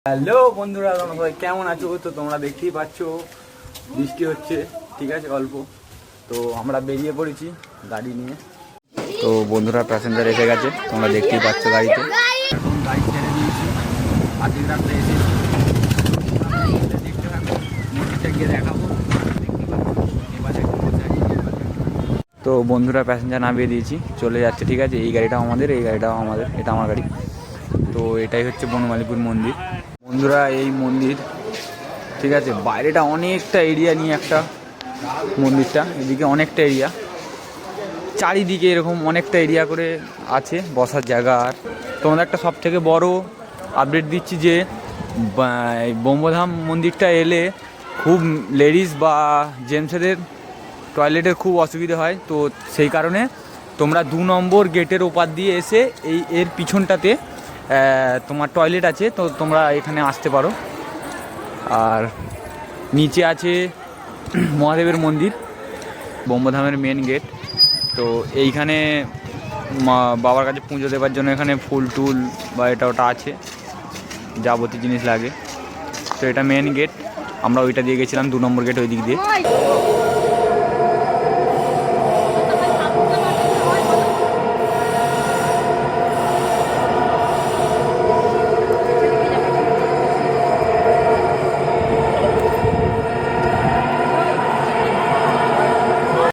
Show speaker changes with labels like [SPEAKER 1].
[SPEAKER 1] Hello বন্ধুরা, তোমরা সবাই কেমন আছো? তো তোমরা দেখতেই পাচ্ছ বৃষ্টি হচ্ছে, ঠিক আছে, অল্প। তো আমরা বেরিয়ে পড়েছি গাড়ি নিয়ে। তো বন্ধুরা প্যাসেঞ্জার এসে গেছে, তোমরা দেখতেই পাচ্ছ গাড়িতে। এখন গাড়ি ছেড়ে দিয়েছি, আর্ধেক রাস্তা এসে দেখতে থাকো, মন্দিরটা গিয়ে দেখাবো। তো বন্ধুরা প্যাসেঞ্জার নামিয়ে দিয়েছি, চলে যাচ্ছে, ঠিক আছে। এই গাড়িটাও আমাদের, এই গাড়িটাও আমাদের, এটা আমার গাড়ি। তো এটাই হচ্ছে বনমালীপুর মন্দির। বন্ধুরা এই মন্দির, ঠিক আছে, বাইরেটা অনেকটা এরিয়া নিয়ে একটা মন্দিরটা, এদিকে অনেকটা এরিয়া, চারিদিকে এরকম অনেকটা এরিয়া করে আছে বসার জায়গা। আর তোমাদের একটা সব থেকে বড় আপডেট দিচ্ছি যে ব্রহ্মধাম মন্দিরটা এলে খুব লেডিস বা জেন্টসদের টয়লেটের খুব অসুবিধা হয়। তো সেই কারণে তোমরা 2 নম্বর গেটের ওপার দিয়ে এসে এর পিছনটাতে তোমার টয়লেট আছে, তো তোমরা এখানে আসতে পারো। আর নিচে আছে মহাদেবের মন্দির, ব্রহ্মধামের মেন গেট। তো এইখানে বাবার কাছে পুজো দেওয়ার জন্য এখানে ফুল টুল বা এটা ওটা আছে, যাবতীয় জিনিস লাগে। তো এটা মেন গেট, আমরা ওইটা দিয়ে গেছিলাম, 2 নম্বর গেট ওই দিক দিয়ে।